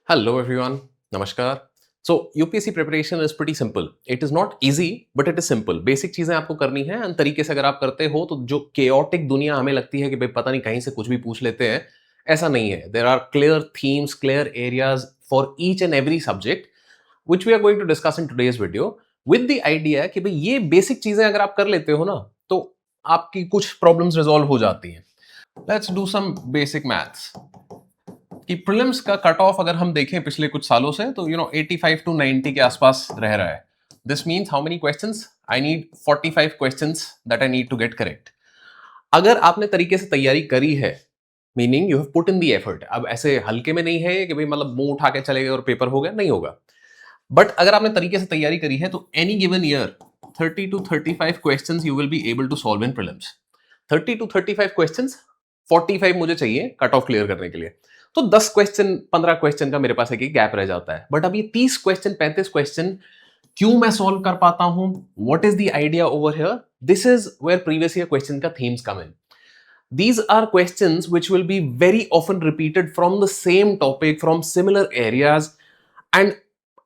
Hello everyone, Namaskar. So UPSC preparation is pretty simple. It is not easy, but it is simple. Basic चीजें आपको करनी है और तरीके से अगर आप करते हो तो जो chaotic दुनिया हमें लगती है कि भाई पता नहीं कहीं से कुछ भी पूछ लेते हैं, ऐसा नहीं है. There are clear themes, clear areas for each and every subject, which we are going to discuss in today's video, with the idea कि भाई ये बेसिक चीजें अगर आप कर लेते हो ना, तो आपकी कुछ प्रॉब्लम्स रिजॉल्व हो जाती हैं. Let's do some basic maths. कि प्रीलिम्स का कट ऑफ अगर हम देखें पिछले कुछ सालों से तो 85 टू 90 के आसपास रह रहा है. This means how many questions I need 45 questions that I need to get correct. अगर आपने तरीके से तैयारी करी है, meaning you have put in the effort. अब ऐसे हल्के में नहीं है कि भाई मतलब मुंह उठा के चले गए और पेपर हो गया, नहीं होगा. बट अगर आपने तरीके से तैयारी करी है तो any given year 30 to 35 questions you will be able to solve in prelims. 30 to 35 questions, 45 मुझे चाहिए कट ऑफ क्लियर करने के लिए. तो 10 क्वेश्चन 15 क्वेश्चन का मेरे पास एक गैप रह जाता है. बट अब ये 30 क्वेश्चन 35 क्वेश्चन क्यों मैं सॉल्व कर पाता हूं? What is the idea over here? This is where previous year question का themes come in. These are questions which will be very often repeated from the same topic, from similar areas. And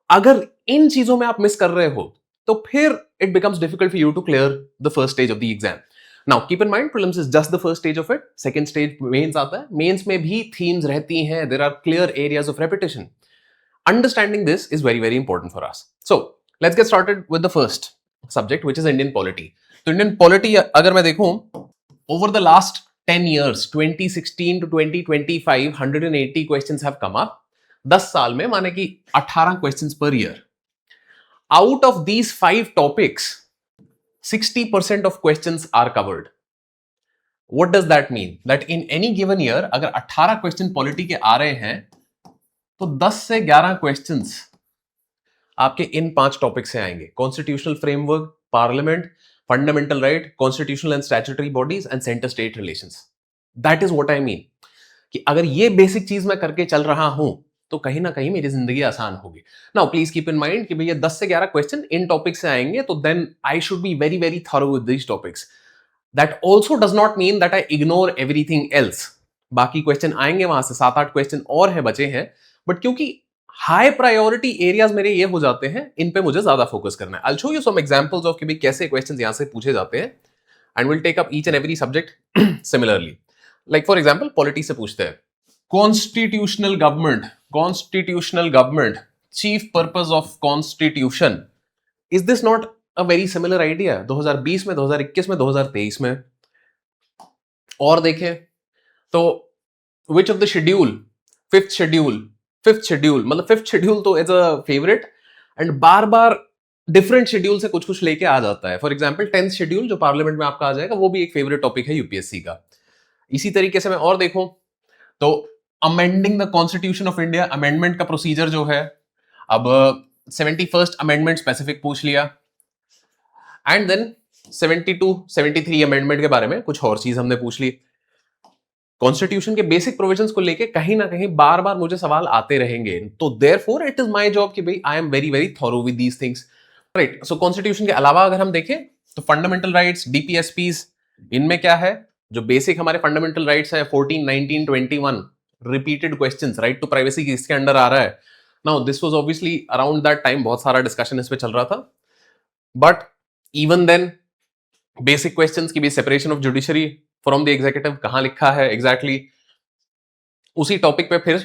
अगर इन चीजों में आप miss कर रहे हो तो फिर it becomes difficult for you to clear the first stage of the exam. Now keep in mind prelims is just the first stage of it. Second stage mains आता है. Mains में भी themes रहती हैं. There are clear areas of repetition. Understanding this is very very important for us. So let's get started with the first subject, which is Indian polity. तो Indian polity अगर मैं देखूं over the last 10 years 2016 to 2025 180 questions have come up. 10 साल में माने कि 18 questions per year. Out of these 5 topics 60% of questions are covered. What does that mean? That in any given year अगर 18 question polity के आ रहे हैं तो 10 से 11 क्वेश्चंस आपके इन 5 टॉपिक से आएंगे. Constitutional framework, parliament, fundamental right, constitutional and statutory bodies and centre state relations. That is what I mean कि अगर ये बेसिक चीज मैं करके चल रहा हूं तो कहीं ना कहीं मेरी जिंदगी आसान होगी. Now please keep in mind कि भैया 10 से 11 क्वेश्चन इन टॉपिक से आएंगे तो then I should be very very thorough with these topics. That also does not mean that I ignore everything else. बाकी क्वेश्चन आएंगे, वहां से 7-8 क्वेश्चन और है बचे हैं, बट क्योंकि हाई प्रायोरिटी एरियाज मेरे ये हो जाते हैं, इन पे मुझे ज्यादा फोकस करना है. I will show you some examples of कि भाई कैसे क्वेश्चंस यहां से पूछे जाते हैं and will take up each and every subject similarly. Like for example polity से पूछते हैं constitutional government. Constitutional government, chief purpose of constitution. Is this not a very similar idea? 2020 में, 2021 में, 2023 में. और देखें तो which of the schedule, fifth schedule मतलब fifth schedule तो is a favorite and bar bar different schedule से कुछ कुछ लेके आ जाता है. फॉर एग्जाम्पल 10th शेड्यूल जो पार्लियामेंट में आपका आ जाएगा, वो भी एक फेवरेट टॉपिक है यूपीएससी का. इसी तरीके से मैं और देखूं तो amending the constitution of India, amendment का प्रोसीजर जो है, अब 71st अमेंडमेंट स्पेसिफिक पूछ लिया एंड देन 72 73 अमेंडमेंट के बारे में कुछ और चीज हमने पूछ ली. कॉन्स्टिट्यूशन के बेसिक प्रोविजंस को लेके कहीं ना कहीं बार बार मुझे सवाल आते रहेंगे. तो therefore it is my job कि भाई I am very very thorough with these things, right. So constitution के अलावा अगर हम देखें तो फंडामेंटल राइट्स, डीपीएसपीज, इनमें क्या है जो बेसिक हमारे फंडामेंटल राइट्स है 14, 19, 21 repeated questions. Right to privacy इसके अंडर आ रहा है. Now this was obviously around that time बहुत सारा डिस्कशन इस पे चल रहा था, but even then basic questions की भी separation of judiciary from the executive कहां लिखा है एग्जैक्टली उसी टॉपिक पे फिर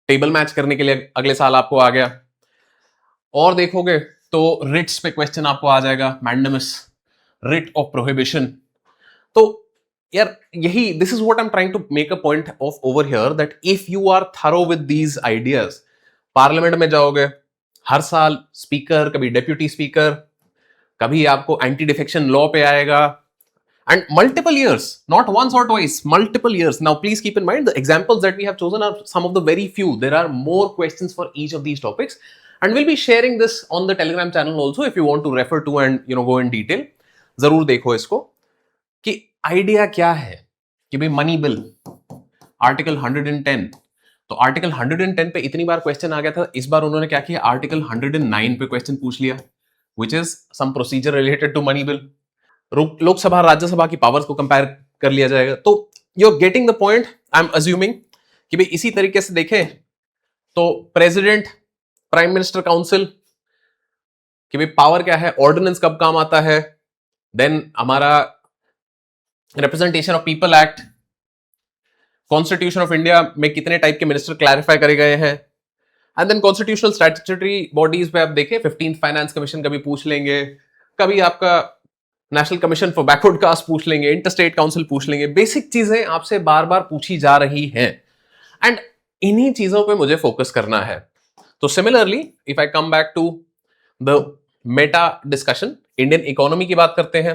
टेबल मैच करने के लिए अगले साल आपको आ गया. और देखोगे तो रिट्स पे क्वेश्चन आपको आ जाएगा, मैंडेमस, रिट ऑफ प्रोहिबिशन. तो यार यही this is what I am trying to make a point of over here that if you are thorough with these ideas, parliament में जाओगे हर साल स्पीकर, कभी डेप्यूटी स्पीकर, कभी आपको एंटी डिफेक्शन लॉ पे आएगा and multiple years, not once or twice, multiple years. Now please keep in mind the examples that we have chosen are some of the very few. There are more questions for each of these topics and we'll be sharing this on the Telegram channel also if you want to refer to and go in detail. जरूर देखो इसको कि idea क्या है कि भाई money bill article 110. तो article 110 पे इतनी बार क्वेश्चन आ गया था, इस बार उन्होंने क्या किया, आर्टिकल 109 पे क्वेश्चन पूछ लिया which is some procedure related to money bill. Lok Sabha Rajya Sabha की पावर्स को कंपेयर कर लिया जाएगा. तो you are getting the point. I am assuming कि भाई इसी तरीके से देखें तो प्रेसिडेंट, प्राइम मिनिस्टर काउंसिल कि भाई पावर क्या है, ऑर्डिनेंस कब काम आता है, देन हमारा representation of people act, constitution of India में कितने टाइप के मिनिस्टर क्लैरिफाई करे गए हैं, and then constitutional statutory bodies पे आप देखें 15th फाइनेंस कमीशन कभी पूछ लेंगे, कभी आपका national commission for backward caste पूछ लेंगे, इंटर स्टेट काउंसिल पूछ लेंगे। बेसिक चीजें आपसे बार बार पूछी जा रही हैं एंड इन्हीं चीजों पे मुझे फोकस करना है। तो similarly if I come back to the meta discussion, Indian economy की बात करते हैं।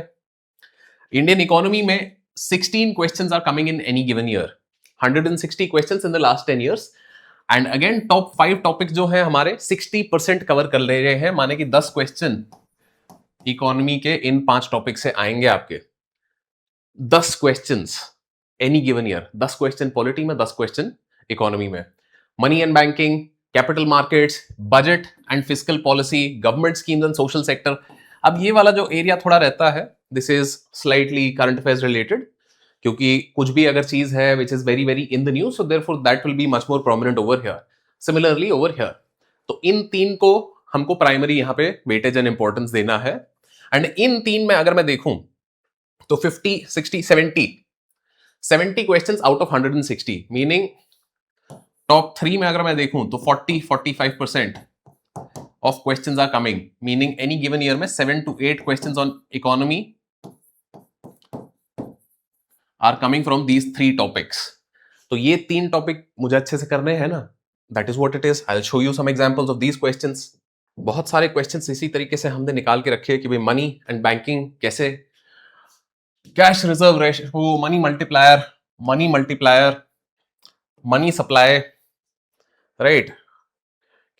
इंडियन इकोनॉमी में 16 questions are coming in any given year, 160 questions in the last 10 years and again top 5 topics जो हैं हमारे 60% कवर कर ले रहे हैं, माने कि 10 क्वेश्चन इकोनॉमी के इन 5 टॉपिक से आएंगे आपके। 10 questions any given year, 10 question polity में, 10 क्वेश्चन इकोनॉमी में। Money and banking, capital markets, budget and fiscal policy, government schemes and social sector. अब ये वाला जो एरिया थोड़ा रहता है, this is slightly current affairs related, क्योंकि कुछ भी अगर चीज है which is very very in the news, so therefore that will be much more prominent over here. Similarly over here, तो इन 3 को हमको प्राइमरी यहां पे वेटेज एंड इंपॉर्टेंस देना है। एंड इन 3 में अगर मैं देखूं तो 50, 60, 70 questions out of 160, meaning top 3 में अगर मैं देखूं तो 40-45% of questions are coming, meaning any given year में 7 to 8 questions on economy are coming from these 3 topics. तो ये 3 टॉपिक मुझे अच्छे से करने हैं ना, that is what it is. I will show you some examples of these questions. बहुत सारे क्वेश्चंस इसी तरीके से हमने निकाल के रखे हैं कि भाई मनी एंड बैंकिंग कैसे, cash reserve ratio, money multiplier, money supply, right,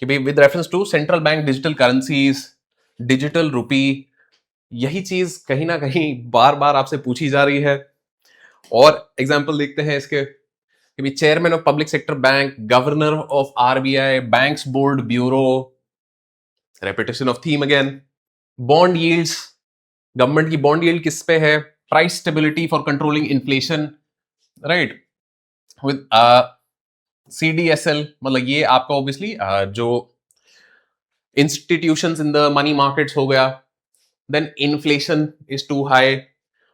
कि भाई with reference to central bank digital currencies, digital rupee, यही चीज कहीं ना कहीं बार बार आपसे पूछी जा रही है। और एग्जांपल देखते हैं इसके कि chairman of public sector bank, governor of RBI, banks board bureau, repetition of theme again, bond yields, government की बॉन्ड यील्ड किस पे है, price stability for controlling inflation, right, with CDSL, मतलब ये आपका ऑब्वियसली जो institutions in the money markets हो गया। Then inflation is too high,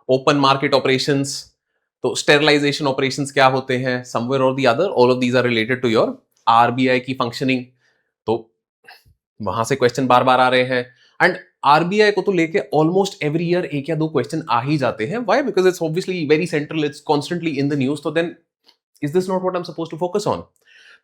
open market operations, तो स्टेरलाइजेशन ऑपरेशंस क्या होते हैं, somewhere or the other, all of these are related to your RBI की फंक्शनिंग। तो वहां से क्वेश्चन बार बार आ रहे हैं एंड आरबीआई को तो लेके ऑलमोस्ट एवरी ईयर 1 या 2 क्वेश्चन आ ही जाते हैं। Why? Because it's obviously very central, it's constantly in the news. तो then is this not what I am supposed to focus on?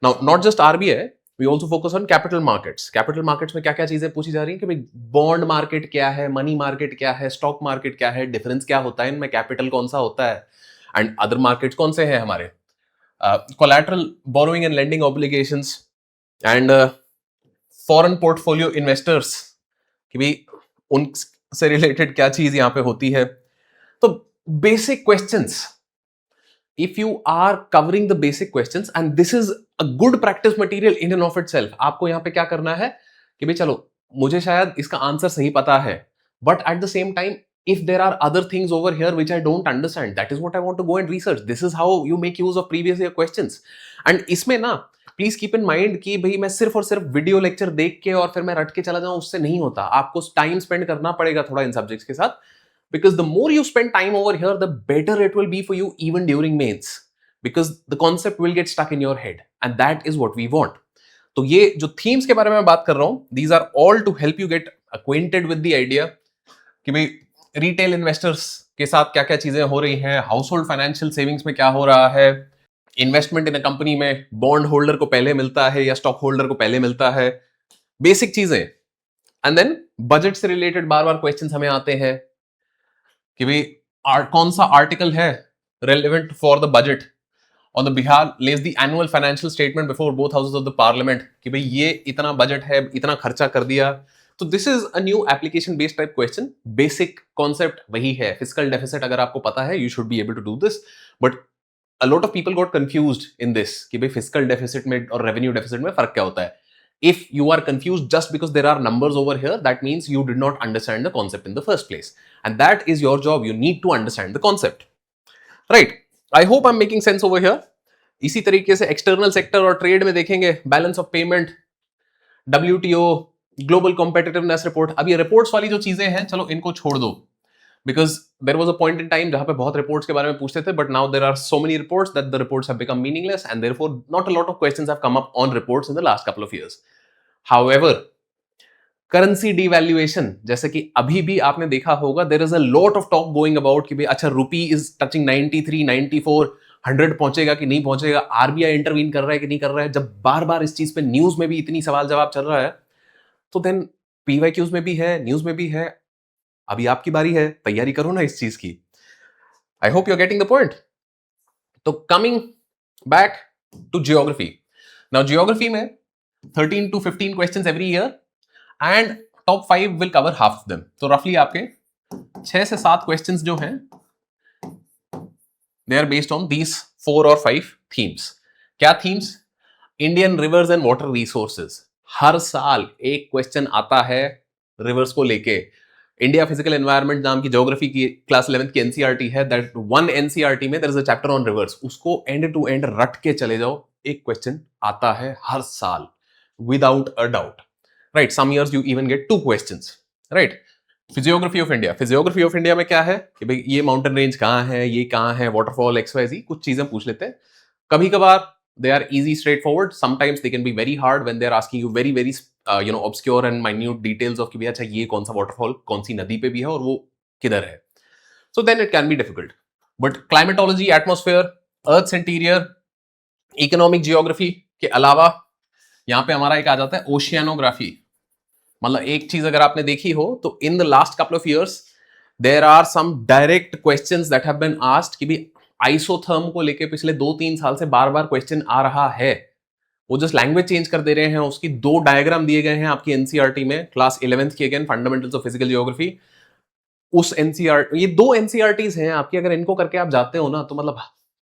Now not just RBI, we also focus on capital markets. Capital markets में क्या क्या चीजें पूछी जा रही है कि भाई बॉन्ड मार्केट क्या है, मनी मार्केट क्या है, स्टॉक मार्केट क्या है, डिफरेंस क्या होता है इनमें, कैपिटल कौन सा होता है, एंड अदर मार्केट्स कौन से हैं हमारे, collateral borrowing and lending obligations, and foreign portfolio investors, कि भाई उनसे रिलेटेड क्या चीज यहां पे होती है। तो basic questions, if you are covering the basic questions, and this is a good practice material in and of itself, आपको यहाँ पे क्या करना है कि भाई चलो मुझे शायद इसका आंसर सही पता है, but at the same time if there are other things over here which I don't understand, that is what I want to go and research. This is how you make use of previous year questions. and इसमें ना please keep in mind कि भाई मैं सिर्फ और सिर्फ video lecture देख के और फिर मैं रट के चला जाऊं, उससे नहीं होता। आपको टाइम स्पेंड करना पड़ेगा थोड़ा इन सब्जेक्ट्स के साथ, because the more you spend time over here, the better it will be for you even during mains, because the concept will get stuck in your head, and that is what we want. तो ये जो themes के बारे में बात कर रहा हूं, these are all to help you get acquainted with the idea कि भाई retail investors के साथ क्या क्या चीजें हो रही हैं, household financial savings में क्या हो रहा है, इन्वेस्टमेंट इन कंपनी में बॉन्ड होल्डर को पहले मिलता है या स्टॉक होल्डर को पहले मिलता है, बेसिक चीजें। एंड देन बजट से रिलेटेड बार बार क्वेश्चंस हमें आते हैं कि भाई कौन सा आर्टिकल है relevant for the budget. On the Bihar Lay's the annual financial statement before both houses of the parliament, कि भाई ये इतना बजट है, इतना खर्चा कर दिया। तो this is a new application based type question. Basic concept वही है, फिस्कल डेफिसिट अगर आपको पता है you should be able to do this, but a lot of people got confused in this कि भाई फिस्कल डेफिसिट में और रेवेन्यू डेफिसिट में फर्क क्या होता है। If you are confused just because there are numbers over here, that means you did not understand the concept in the first place, and that is your job. You need to understand the concept, right? I hope I'm making sense over here. इसी तरीके से external sector और trade में देखेंगे, balance of payment, WTO, global competitiveness report. अब ये reports वाली जो चीजें हैं, चलो इनको छोड़ दो, because there was a point in time जहां पे बहुत रिपोर्ट्स के बारे में पूछते थे, but now there are so many reports that the reports have become meaningless and therefore not a lot of questions have come up on reports in the last couple of years. However, currency devaluation, जैसे कि अभी भी आपने देखा होगा, there is a lot of talk going about कि भाई अच्छा रुपी इज टचिंग 93, 94, 100 पहुंचेगा कि नहीं पहुंचेगा, आरबीआई इंटरवीन कर रहा है कि नहीं कर रहा है। जब बार बार इस चीज पे न्यूज में भी इतनी सवाल जवाब चल रहा है, तो देन पीवाईक्यूज में भी है, न्यूज में भी है। अभी आपकी बारी है, तैयारी करो ना इस चीज की। I hope you are getting the point. तो coming back to geography, now geography में 13 to 15 questions every year and top 5 will cover half of them. तो रफली आपके 6 से 7 क्वेश्चंस जो हैं, they are based on these 4 और 5 थीम्स। क्या themes? Indian rivers and water resources. हर साल एक क्वेश्चन आता है रिवर्स को लेके। इंडिया फिजिकल एनवायरनमेंट नाम की ज्योग्राफी की क्लास 11th की एनसीईआरटी है, दैट वन एनसीईआरटी में there is a chapter on rivers. उसको एंड टू एंड रट के चले जाओ, एक क्वेश्चन आता है हर साल without a doubt, right? Some years you even get 2 questions, right? Physiography of India, physiography of India में क्या है कि भाई ये माउंटेन रेंज कहाँ है, ये कहाँ है, वाटरफॉल XYZ, कुछ चीजें पूछ लेते हैं। कभी कभार they are easy, straightforward. Sometimes they can be very hard when they are asking you very very obscure and minute details of कि भैया अच्छा ये कौन सा वाटरफॉल कौन सी नदी पे भी है और वो किधर है। So then it can be difficult. But climatology, atmosphere, Earth's interior, economic geography के अलावा यहाँ पे हमारा एक आ जाता है ओशियानोग्राफी। मतलब एक चीज अगर आपने देखी हो तो in the last couple of years there are some direct questions that have been asked कि भी आइसोथर्म को लेके पिछले 2-3 साल से बार बार क्वेश्चन आ रहा है। वो जस्ट लैंग्वेज चेंज कर दे रहे हैं, उसकी 2 डायग्राम दिए गए हैं आपकी एनसीईआरटी में, क्लास 11th की, again fundamentals of physical geography. उस एनसीईआरटी, ये 2 एनसीईआरटीज हैं आपकी, अगर इनको करके आप जाते हो ना तो मतलब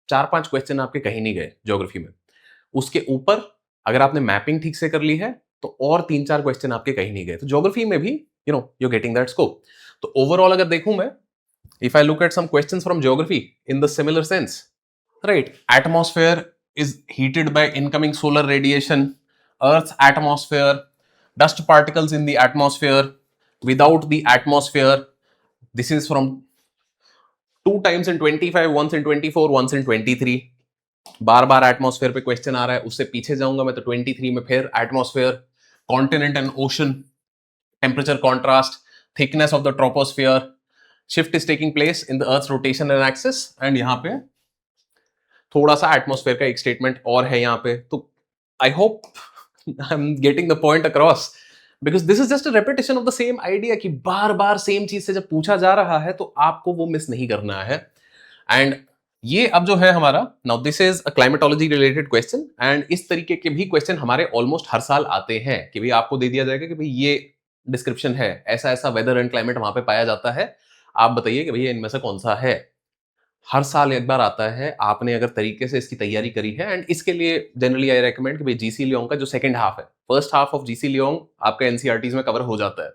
4-5 क्वेश्चन आपके कहीं नहीं गए ज्योग्राफी में। उसके ऊपर अगर आपने मैपिंग ठीक से कर ली है तो और 3-4 क्वेश्चन आपके कहीं नहीं गए। तो ज्योग्राफी में भी यू गेटिंग दैट स्कोप। तो ओवरऑल अगर देखूं मैं, if I look at some questions from geography in the similar sense, right? Atmosphere is heated by incoming solar radiation, Earth's atmosphere, dust particles in the atmosphere, without the atmosphere. This is from 2 times in 25, once in 24, once in 23. Bar bar atmosphere पे question आ रहा है। उससे पीछे जाऊंगा मैं तो 23 में फिर atmosphere, continent and ocean, temperature contrast, thickness of the troposphere, shift is taking place in the earth rotation and axis, and यहां पे थोड़ा सा एटमॉस्फेयर का एक स्टेटमेंट और है यहां पे। तो I hope I am getting the point across, because this is just a repetition of the same idea कि बार बार सेम चीज से जब पूछा जा रहा है तो आपको वो मिस नहीं करना है। एंड ये अब जो है हमारा, now this is a climatology related question, and इस तरीके के भी क्वेश्चन हमारे ऑलमोस्ट हर साल आते हैं कि भाई आपको दे दिया जाएगा कि भाई ये डिस्क्रिप्शन है, ऐसा ऐसा वेदर एंड क्लाइमेट वहां पे पाया जाता है, आप बताइए कि भैया इनमें से कौन सा है। हर साल एक बार आता है, आपने अगर तरीके से इसकी तैयारी करी है, एंड इसके लिए जनरली आई रेकमेंड कि भाई जीसी लियोंग का जो सेकंड हाफ है, first half of GC Leong आपका एनसीईआरटीज में कवर हो जाता है,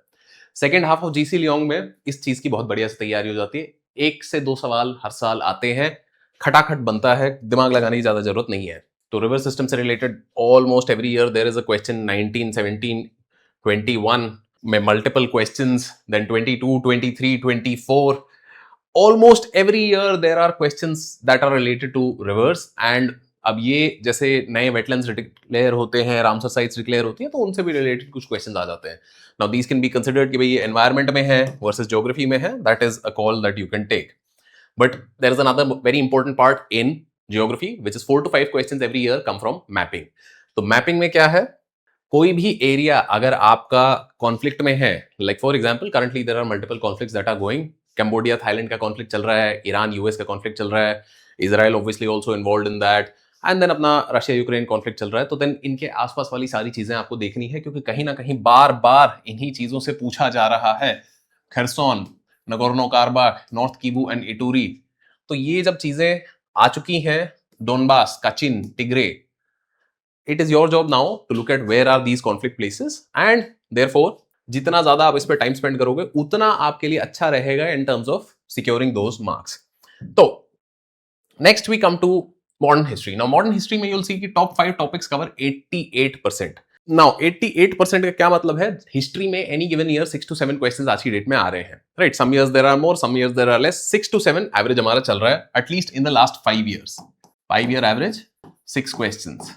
second half of GC Leong में इस चीज की बहुत बढ़िया से तैयारी हो जाती है। 1 से 2 सवाल हर साल आते हैं, खटाखट बनता है, दिमाग लगाने की ज्यादा जरूरत नहीं है। तो रिवर सिस्टम से related almost every year there is a question, 19, 17, 21 में multiple questions, then 22, 23, 24, almost every year there are questions that are related to rivers। and अब ये जैसे नए वेटलैंड्स डिक्लेयर होते हैं, रामसर साइट्स डिक्लेयर होती हैं, तो उनसे भी रिलेटेड कुछ क्वेश्चंस आ जाते हैं। Now these can be considered कि भाई ये एनवायरनमेंट में है वर्सेस ज्योग्राफी में है, that is a call that you can take. But there is another very important part in geography which is 4 to 5 questions every year come from mapping. तो mapping में क्या है, कोई भी एरिया अगर आपका कॉन्फ्लिक्ट में है, like for example currently there are multiple conflicts that are going, Cambodia Thailand का कॉन्फ्लिक्ट चल रहा है, ईरान यूएस का कॉन्फ्लिक्ट चल रहा है, Israel obviously also involved in that, and then अपना रशिया यूक्रेन कॉन्फ्लिक्ट चल रहा है। तो देन इनके आसपास वाली सारी चीजें आपको देखनी है, क्योंकि कहीं ना कहीं बार बार इन्हीं चीजों से पूछा जा रहा है। Kherson, Nagorno Karabakh, North Kivu and Ituri, तो ये जब चीजें आ चुकी हैं, Donbas, Kachin, Tigray, it is your job now to look at where are these conflict places, and therefore जितना ज्यादा आप इस पे टाइम स्पेंड करोगे उतना आपके लिए अच्छा रहेगा in terms of securing those marks. तो next we come to modern history, now modern history में यूल सी कि टॉप 5 टॉपिक्स कवर 88%। नाउ 88% का क्या मतलब है? हिस्ट्री में any given year 6 to 7 questions आज की डेट में आ रहे हैं, right? Some years there are more, some years there are less. 6 to 7 average हमारा चल रहा है, at least in the last 5 years. 5 year average 6 questions.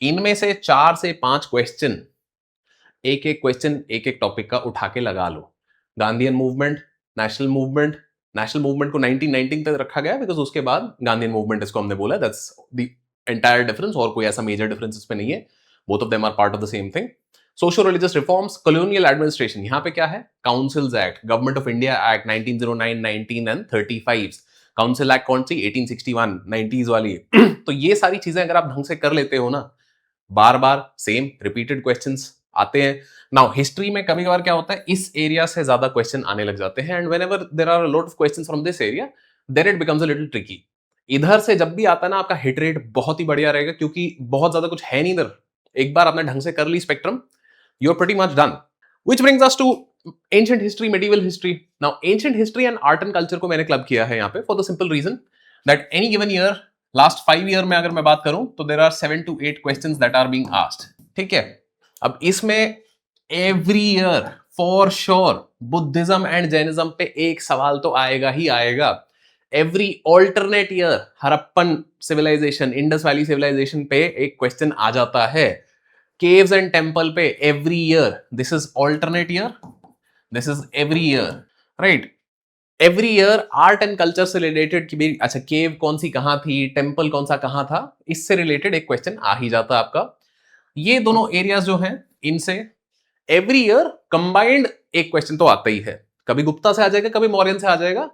इनमें से 4 से 5 क्वेश्चन, एक एक टॉपिक का उठा के लगा लो। Gandhian movement, national movement, national movement को 1919 तक रखा गया बिकॉज उसके बाद गांधीयन मूवमेंट इसको हमने बोला, दैट्स द एंटायर डिफरेंस, और कोई ऐसा मेजर डिफरेंस इसमें नहीं है, both of them are part of the same thing. Socio religious reforms, colonial administration, यहां पे क्या है? Councils act, government of India act 1909, 19 and 35। Council act कौन सी? 1861, 90s वाली। तो ये सारी चीजें अगर आप ढंग से कर लेते हो ना, बार बार सेम रिपीटेड क्वेश्चंस आते हैं। नाउ हिस्ट्री में कभी कभार क्या होता है, इस एरिया से ज्यादा क्वेश्चन आने लग जाते हैं, and whenever there are a lot of questions from this area, then it becomes a little tricky. इधर से जब भी आता है ना, आपका हिट रेट बहुत ही बढ़िया रहेगा, क्योंकि बहुत ज्यादा कुछ है नहीं इधर। एक बार आपने ढंग से कर ली spectrum, you are pretty much done. Which brings us to ancient history, medieval history. Now ancient history and art and culture को मैंने क्लब किया है यहाँ पे for the simple reason that any given year, last 5 year में अगर मैं बात करूं तो there are 7 to 8 questions that are being asked, ठीक है? अब इसमें every year for sure Buddhism and Jainism पे एक सवाल तो आएगा ही आएगा। Every alternate year Harappan civilisation, Indus valley civilisation पे एक क्वेश्चन आ जाता है। केव्स एंड टेम्पल पे every year, this is alternate year, this is every year, right? Every year art and culture से रिलेटेड कि भाई अच्छा केव कौन सी कहां थी, टेम्पल कौन सा कहां था, इससे रिलेटेड एक क्वेश्चन आ ही जाता है आपका। ये दोनों एरियाज जो हैं, इनसे एवरी ईयर कंबाइंड एक क्वेश्चन तो आता ही है। कभी गुप्ता से आ जाएगा, कभी मौर्यन से आ जाएगा,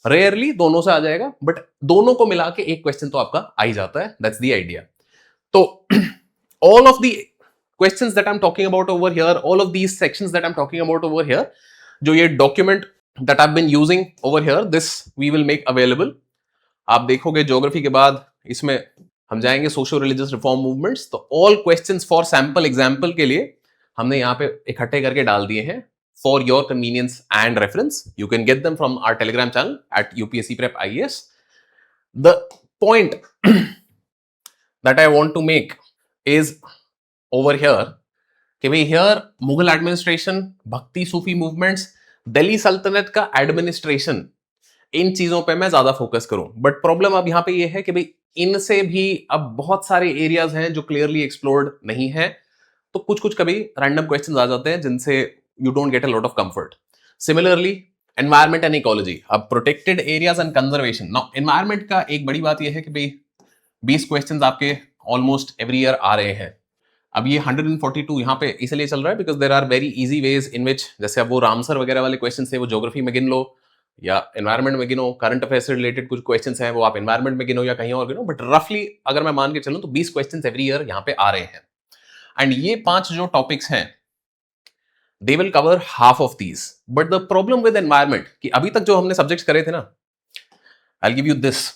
रेयरली दोनों से आ जाएगा, बट दोनों को मिला के एक क्वेश्चन तो आपका आ ही जाता है। That's the idea. तो all of the questions that I am talking about over here, all of these sections that I am talking about over here, जो ये document that I have been using over here, this we will make available. आप देखोगे geography के बाद इसमें हम जाएंगे socio religious reform movements, तो all questions for sample example के लिए हमने यहां पे इकट्ठे करके डाल दिए हैं for your convenience and reference. You can get them from our Telegram channel at UPSC prep IAS। The point that I want to make is over here कि भाई हियर मुगल एडमिनिस्ट्रेशन, भक्ति सूफी मूवमेंट्स, दिल्ली सल्तनत का एडमिनिस्ट्रेशन, इन चीजों पे मैं ज्यादा focus करूं। बट प्रॉब्लम अब यहां पे ये है कि भाई इनसे भी अब बहुत सारे एरियाज हैं जो क्लियरली एक्सप्लोर्ड नहीं है, तो कुछ कुछ कभी रैंडम क्वेश्चंस आ जाते हैं जिनसे you don't get a lot of comfort. Similarly environment and ecology, अब protected areas and conservation. Now environment का एक बड़ी बात यह है कि भाई 20 क्वेश्चंस आपके ऑलमोस्ट एवरी ईयर आ रहे हैं। अब ये 142 यहाँ पे इसलिए चल रहा है because there are very easy ways in which, जैसे अब वो रामसर वगैरह वाले क्वेश्चन थे वो ज्योग्राफी में गिन लो या एनवायरमेंट में गिनो, करंट अफेयर से रिलेटेड कुछ क्वेश्चंस हैं वो आप एनवायरमेंट में गिनो या कहीं और गिनो, बट रफली अगर मैं मान के चलूं तो 20 क्वेश्चंस एवरी ईयर यहाँ पे आ रहे हैं। एंड ये 5 जो टॉपिक्स हैं they will cover half of these. But the problem with environment कि अभी तक जो हमने सब्जेक्ट्स करे थे ना, I give you this,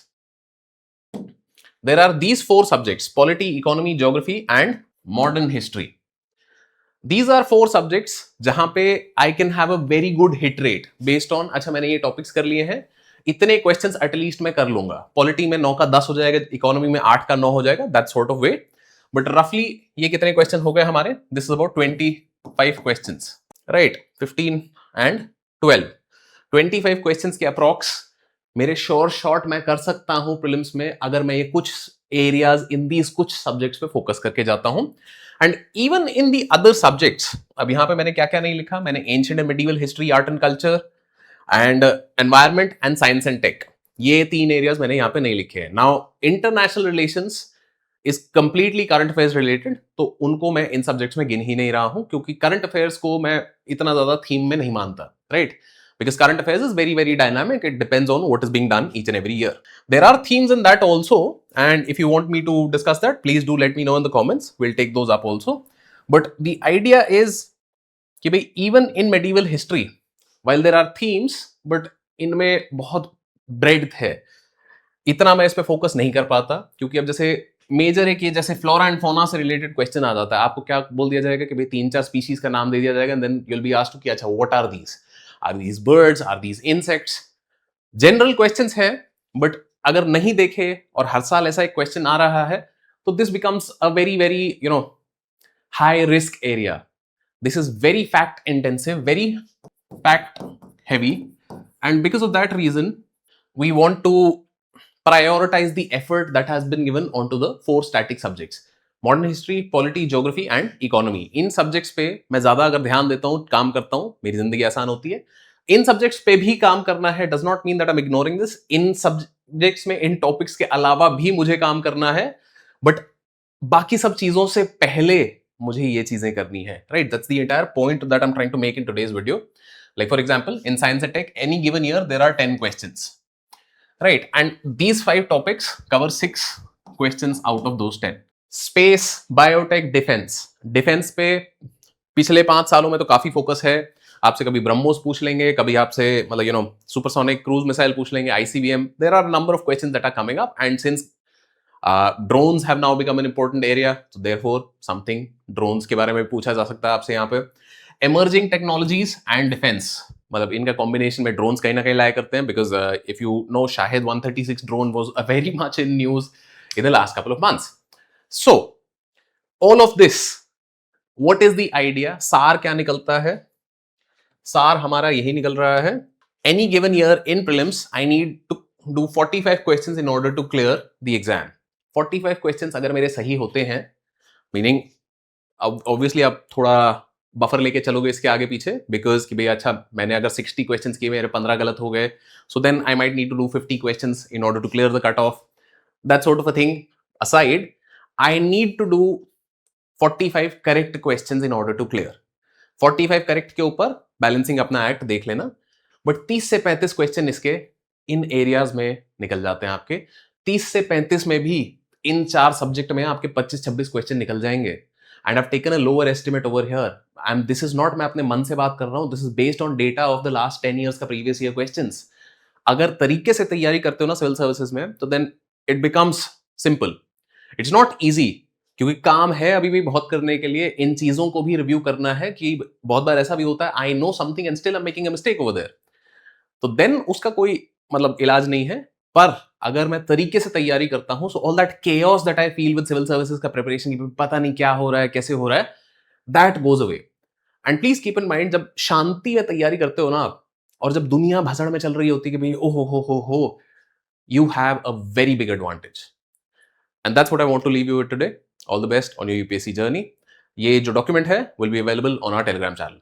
there are these 4 subjects, polity, economy, geography and modern history. These are 4 subjects जहां पे I can have a very good hit rate based on, अच्छा मैंने ये टॉपिक्स कर लिए हैं, इतने क्वेश्चंस एटलीस्ट मैं कर लूंगा। पॉलिटी में 9 का 10 हो जाएगा, इकोनॉमी में 8 का 9 हो जाएगा, that sort of way. But रफली ये कितने क्वेश्चन हो गए हमारे? This is about 25 questions, right? 15 and 12, 25 questions के अप्रॉक्स मेरे शॉर्ट मैं कर सकता हूं प्रीलिम्स में, अगर मैं ये कुछ एरियाज इन दीज कुछ सब्जेक्ट्स पे फोकस करके जाता हूं। And even in the other subjects, अब यहां पे मैंने क्या क्या नहीं लिखा, मैंने ancient and medieval history, art and culture and environment and science and tech, ये 3 एरियाज मैंने यहां पे नहीं लिखे हैं। Now international relations is completely current affairs related, तो उनको मैं इन सब्जेक्ट्स में गिन ही नहीं रहा हूं क्योंकि करंट अफेयर्स को मैं इतना ज्यादा थीम में नहीं मानता, right? Because current affairs is very, very dynamic. It depends on what is being done each and every year. There are themes in that also. And if you want me to discuss that, please do let me know in the comments. We'll take those up also. But the idea is कि भाई even in medieval history, while there are themes, but इनमें बहुत breadth है. इतना मैं इस पे focus नहीं कर पाता क्योंकि अब जैसे मेजर है कि जैसे फ्लोरा एंड फौना से रिलेटेड क्वेश्चन आ जाता है, आपको क्या बोल दिया जाएगा कि भाई 3-4 स्पीशीज का नाम दे दिया जाएगा, then you will be asked कि अच्छा what are these? Are these birds? Are these insects? General questions है, but अगर नहीं देखे और हर साल ऐसा एक क्वेश्चन आ रहा है, तो this becomes a very very high risk area. This is very fact intensive, very fact heavy, and because of that reason we want to prioritize the effort that has been given onto the 4 static subjects: modern history, polity, geography and economy. In subjects पे मैं ज्यादा अगर ध्यान देता हूं, काम करता हूं, मेरी जिंदगी आसान होती है. इन subjects पे भी काम करना है does not mean that I'm ignoring this. In subjects में, इन topics के अलावा भी मुझे काम करना है, but बाकी सब चीजों से पहले मुझे ये चीजें करनी है, right? That's the entire point that I'm trying to make in today's video. Like for example, in science and tech, any given year there are 10 questions, right? And these 5 topics cover 6 questions out of those 10. Space, biotech, defense पे पिछले 5 सालों में तो काफी focus है. आपसे कभी ब्रह्मोस पूछ लेंगे, कभी आपसे मतलब सुपरसोनिक क्रूज मिसाइल पूछ लेंगे, ICBM. There are a number of questions that are coming up, and since drones have now become an important area, so therefore something drones के बारे में पूछा जा सकता है आपसे यहाँ पे. Emerging technologies and defense, मतलब इनका कॉम्बिनेशन में ड्रोन्स कहीं ना कहीं लाया करते हैं, because if you know Shahid 136 drone was very much in news in the last couple of months. So all of this, what is the idea? सार क्या निकलता है? सार हमारा यही निकल रहा है. Any given year in prelims I need to do 45 questions in order to clear the exam. 45 questions अगर मेरे सही होते हैं, मीनिंग ऑब्वियसली आप थोड़ा बफर लेके चलोगे इसके आगे पीछे, बिकॉज कि भाई अच्छा मैंने अगर 60 क्वेश्चंस किए, मेरे 15 गलत हो गए, so then I might need to do 50 questions in order to clear the cut off. That sort of a thing aside, I need to do 45 correct questions in order to clear. 45 correct के ऊपर balancing अपना act देख लेना, but 30 से 35 question इसके इन areas में निकल जाते हैं आपके. 30 से 35 में भी इन 4 सब्जेक्ट में आपके 25-26 क्वेश्चन निकल जाएंगे. And I've taken a lower estimate over here, and this is not मैं अपने मन से बात कर रहा हूं, this is based on data of the last 10 years का previous year questions. अगर तरीके से तैयारी करते हो ना सिविल सर्विसेज में, तो then it becomes simple. It's not easy, क्योंकि काम है अभी भी बहुत करने के लिए. इन चीजों को भी रिव्यू करना है, कि बहुत बार ऐसा भी होता है I know something and still I am making a mistake over there, तो देन उसका कोई मतलब इलाज नहीं है. पर अगर मैं तरीके से तैयारी करता हूं, so all that chaos that I feel with civil services का प्रिपरेशन, की पता नहीं क्या हो रहा है, कैसे हो रहा है, that goes away. And please keep in mind, जब शांति में तैयारी करते हो ना आप, और जब दुनिया भसड़ में चल रही होती है कि भाई ओ हो, you have a very big advantage. And that's what I want to leave you with today. All the best on your UPSC journey. ये जो डॉक्यूमेंट है will be available on our Telegram channel.